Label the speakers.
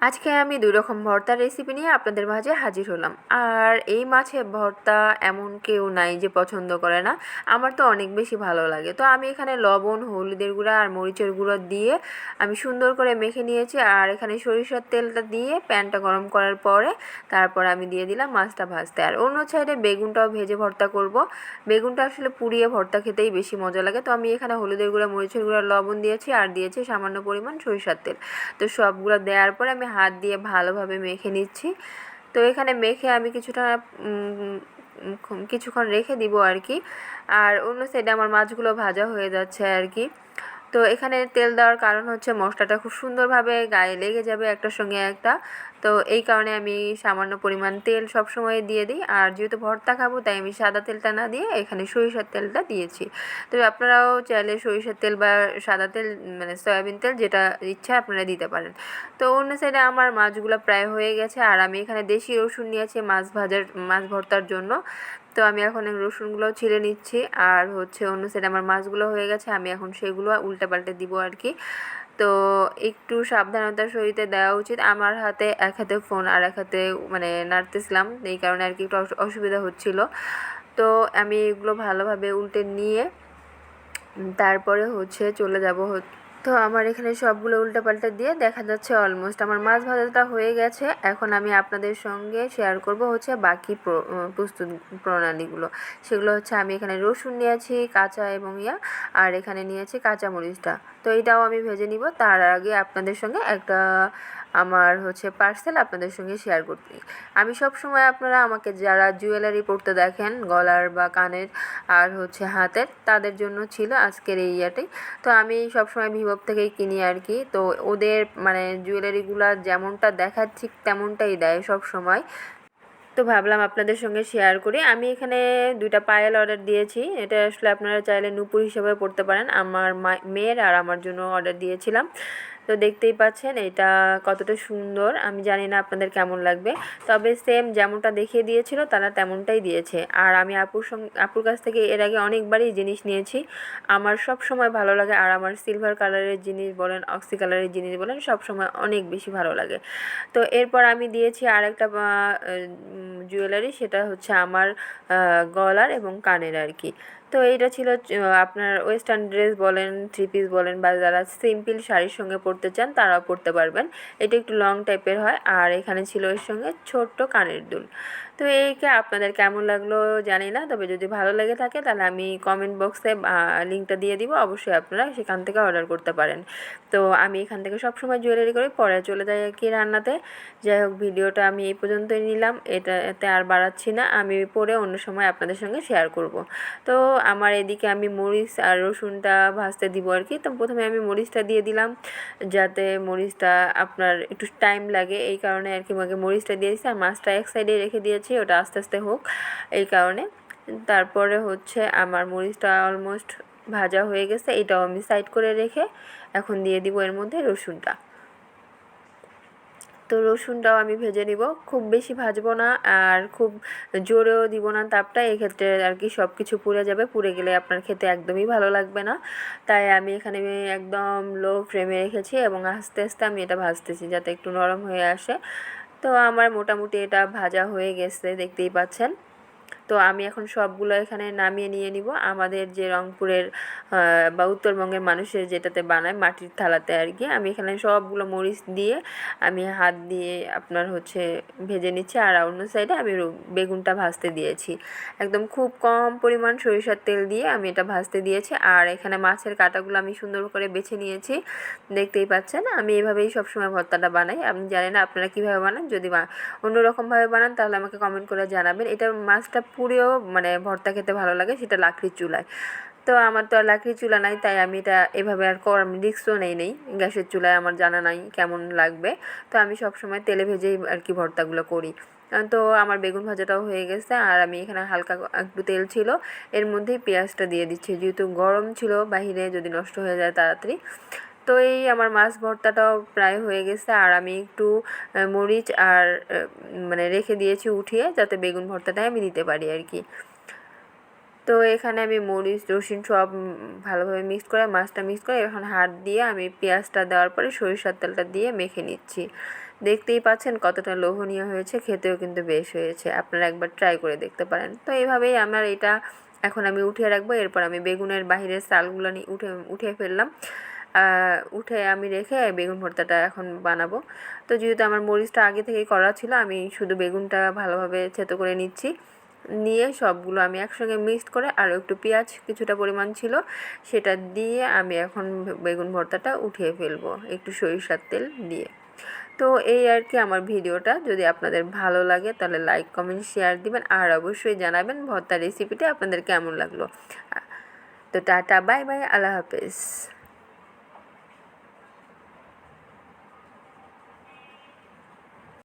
Speaker 1: আজকে আমি ২ রকম ভর্তার রেসিপি নিয়ে আপনাদের মাঝে হাজির হলাম। আর এই মাছের ভর্তা এমন কেউ নাই যে পছন্দ করে না। আমার তো অনেক বেশি ভালো লাগে। তো আমি এখানে লবণ, হলুদের গুঁড়া আর মরিচের গুঁড়ো দিয়ে আমি সুন্দর করে মেখে নিয়েছি। আর এখানে সরিষার তেলটা দিয়ে প্যানটা গরম করার পরে তারপর আমি দিয়ে দিলাম মাছটা ভাজতে। আর অন্য সাইডে বেগুনটাও ভেজে ভর্তা করব। বেগুনটা আসলে পুড়িয়ে ভর্তা খেতেই বেশি মজা লাগে। তো আমি এখানে হলুদের গুঁড়া, মরিচের গুঁড়া, লবণ দিয়েছি আর দিয়েছি সামান্য পরিমাণ সরিষার তেল। তো সবগুলো দেওয়ার পরে আমি হাত দিয়ে ভালোভাবে মেখে নিচ্ছি। তো এখানে মেখে আমি কিছুক্ষণ রেখে দিব আর কি। আর অন্য সাইডে আমার মাছগুলো ভাজা হয়ে যাচ্ছে আর কি। তো এখানে তেল দেওয়ার কারণ হচ্ছে মশলাটা খুব সুন্দরভাবে গায়ে লেগে যাবে একটার সঙ্গে একটা। তো এই কারণে আমি সামান্য পরিমাণ তেল সবসময় দিয়ে দিই। আর যেহেতু ভর্তা খাবো তাই আমি সাদা তেলটা না দিয়ে এখানে সরিষার তেলটা দিয়েছি। তো আপনারাও চাইলে সরিষার তেল বা সাদা তেল মানে সয়াবিন তেল যেটা ইচ্ছা আপনারা দিতে পারেন। তো অন্য সাইডে আমার মাছগুলো প্রায় হয়ে গেছে। আর আমি এখানে দেশি রসুন নিয়েছি মাছ ভর্তার জন্য। তো আমি এখন এই রসুনগুলো ছিলে নিচ্ছি। আর হচ্ছে অন্য সাইডে আমার মাছগুলো হয়ে গেছে, আমি এখন সেগুলো উল্টে পাল্টে দিব আর কি। তো একটু সাবধানতার সহিত দেওয়া উচিত। আমার হাতে এক হাতে ফোন আর এক হাতে মানে নাড়তেছিলাম, এই কারণে আর কি একটু অসুবিধা হচ্ছিল। তো আমি এগুলো ভালোভাবে উল্টে নিয়ে তারপরে হচ্ছে চলে যাব। তো আমার এখানে সবগুলো উল্টাপাল্টা দিয়ে দেখা যাচ্ছে অলমোস্ট আমার মাছ ভাজাটা হয়ে গেছে। এখন আমি আপনাদের সঙ্গে শেয়ার করব হচ্ছে বাকি প্রস্তুত প্রণালীগুলো। সেগুলো হচ্ছে আমি এখানে রসুন নিয়েছি কাঁচা এবং আর এখানে নিয়েছি কাঁচামরিচটা। তো এইটাও আমি ভেজে নিব। তার আগে আপনাদের সঙ্গে একটা আমার হচ্ছে পার্সেল আপনাদের সঙ্গে শেয়ার করতে। আমি সব সময় আপনারা আমাকে যারা জুয়েলারি পরতে দেখেন গলার বা কানের আর হচ্ছে হাতের, তাদের জন্য ছিল আজকের এই ইয়াটাই। তো আমি সবসময় ভিভো থেকেই কিনি আর কি। তো ওদের মানে জুয়েলারিগুলো যেমনটা দেখাচ্ছি তেমনটাই দেয় সব সময়। তো ভাবলাম আপনাদের সঙ্গে শেয়ার করি। আমি এখানে 2টা পায়েল অর্ডার দিয়েছি। এটা আসলে আপনারা চাইলে নূপুর হিসেবে পড়তে পারেন। আমার মেয়ের আর আমার জন্য অর্ডার দিয়েছিলাম। তো দেখতেই পাচ্ছেন এটা কতটা সুন্দর। আমি জানি না আপনাদের কেমন লাগবে, তবে সেম যেমনটা দেখিয়ে দিয়েছিল তারা তেমনটাই দিয়েছে। আর আমি আপুর কাছ থেকে এর আগে অনেকবারই জিনিস নিয়েছি। আমার সব সময় ভালো লাগে। আর আমার সিলভার কালারের জিনিস বলেন, অক্সি কালারের জিনিস বলেন, সব সময় অনেক বেশি ভালো লাগে। তো এরপর আমি দিয়েছি আরেকটা জুয়েলারি, সেটা হচ্ছে আমার গলার এবং কানের আর কি। তো এইটা ছিল আপনার ওয়েস্টার্ন ড্রেস বলেন, থ্রি পিস বলেন, বা যারা সিম্পল শাড়ির সঙ্গে পরতে চান তারাও পরতে পারবেন। এটা একটু লং টাইপের হয়। আর এখানে ছিল এর সঙ্গে ছোট্ট কানের দুল। তো এইকে আপনাদের কেমন লাগলো জানি না, তবে যদি ভালো লেগে থাকে তাহলে আমি কমেন্ট বক্সে লিঙ্কটা দিয়ে দিব, অবশ্যই আপনারা সেখান থেকে অর্ডার করতে পারেন। তো আমি এখান থেকে সবসময় জুয়েলারি করি, পরে চলে যাই আর কি রান্নাতে। যাই হোক, ভিডিওটা আমি এই পর্যন্তই নিলাম, এতে আর বাড়াচ্ছি না। আমি পরে অন্য সময় আপনাদের সঙ্গে শেয়ার করব। তো আমার এদিকে আমি মরিচ আর রসুনটা ভাজতে দিব আর কি। তো প্রথমে আমি মরিচটা দিয়ে দিলাম, যাতে মরিচটা আপনার একটু টাইম লাগে, এই কারণে আর কি আমাকে মরিচটা দিয়েছি। আর মাছটা এক সাইডে রেখে দিয়েছি, ওটা আস্তে আস্তে হোক এই কারণে। তারপরে হচ্ছে আমার মরিচটা অলমোস্ট ভাজা হয়ে গেছে, এটাও আমি সাইড করে রেখে এখন দিয়ে দিব এর মধ্যে রসুনটা। তো রসুনটাও আমি ভেজে নিব, খুব বেশি ভাজবো না আর খুব জোরেও দিব না তাপটা, এক্ষেত্রে আর কি সব কিছু পুড়ে যাবে, পুড়ে গেলে আপনার খেতে একদমই ভালো লাগবে না। তাই আমি এখানে একদম লো ফ্লেমে রেখেছি এবং আস্তে আস্তে আমি এটা ভাজতেছি যাতে একটু নরম হয়ে আসে। তো আমার মোটামুটি এটা ভাজা হয়ে গেছে দেখতেই পাচ্ছেন। তো আমি এখন সবগুলো এখানে নামিয়ে নিয়ে নিব। আমাদের যে রংপুরের বা উত্তরবঙ্গের মানুষের যেটাতে বানায় মাটির থালাতে আর কি, আমি এখানে সবগুলো মরিচ দিয়ে আমি হাত দিয়ে আপনার হচ্ছে ভেজে নিচ্ছি। আর অন্য সাইডে আমি বেগুনটা ভাজতে দিয়েছি, একদম খুব কম পরিমাণ সরিষার তেল দিয়ে আমি এটা ভাজতে দিয়েছি। আর এখানে মাছের কাঁটাগুলো আমি সুন্দর করে বেছে নিয়েছি, দেখতেই পাচ্ছেন। আমি এভাবেই সবসময় ভর্তাটা বানাই। আমি জানি না আপনারা কীভাবে বানান, যদি অন্যরকমভাবে বানান তাহলে আমাকে কমেন্ট করে জানাবেন। এটা মাছটা পুড়েও মানে ভর্তা খেতে ভালো লাগে, সেটা লাকড়ির চুলায়। তো আমার তো আর লাকড়ির চুলা নাই, তাই আমি এটা এভাবে আর আমি রিস্কও নেই গ্যাসের চুলায়, আমার জানা নাই কেমন লাগবে। তো আমি সবসময় তেলে ভেজেই আর কি ভর্তাগুলো করি। তো আমার বেগুন ভাজাটাও হয়ে গেছে। আর আমি এখানে হালকা একটু তেল ছিল, এর মধ্যেই পেঁয়াজটা দিয়ে দিচ্ছি, যেহেতু গরম ছিল বাহিরে, যদি নষ্ট হয়ে যায় তাড়াতাড়ি। তো এই আমার মাছ ভর্তাটাও প্রায় হয়ে গেছে। আর আমি একটু মরিচ আর মানে রেখে দিয়েছি উঠিয়ে, যাতে বেগুন ভর্তাটাই আমি দিতে পারি আর কি। তো এখানে আমি মরিচ রসুন সব ভালোভাবে মিক্স করে মাছটা মিক্স করে এখন হাত দিয়ে আমি পেঁয়াজটা দেওয়ার পরে সরিষার তেলটা দিয়ে মেখে নিচ্ছি। দেখতেই পাচ্ছেন কতটা লোভনীয় হয়েছে, খেতেও কিন্তু বেশ হয়েছে। আপনারা একবার ট্রাই করে দেখতে পারেন। তো এইভাবেই আমার এটা এখন আমি উঠিয়ে রাখবো। এরপর আমি বেগুনের বাহিরের চালগুলো উঠিয়ে ফেললাম। উঠে আমি রেখে বেগুন ভর্তাটা এখন বানাবো। তো যেহেতু আমার মরিচটা আগে থেকেই করা ছিল, আমি শুধু বেগুনটা ভালোভাবে থেতো করে নিচ্ছি। নিয়ে সবগুলো আমি একসঙ্গে মিক্সড করে আরও একটু পেঁয়াজ কিছুটা পরিমাণ ছিল সেটা দিয়ে আমি এখন বেগুন ভর্তাটা উঠিয়ে ফেলবো একটু সরিষার তেল দিয়ে। তো এই আর কি আমার ভিডিওটা। যদি আপনাদের ভালো লাগে তাহলে লাইক কমেন্ট শেয়ার দিবেন আর অবশ্যই জানাবেন ভর্তা রেসিপিটা আপনাদের কেমন লাগলো। তো টাটা বাই বাই, আল্লাহ হাফেজ।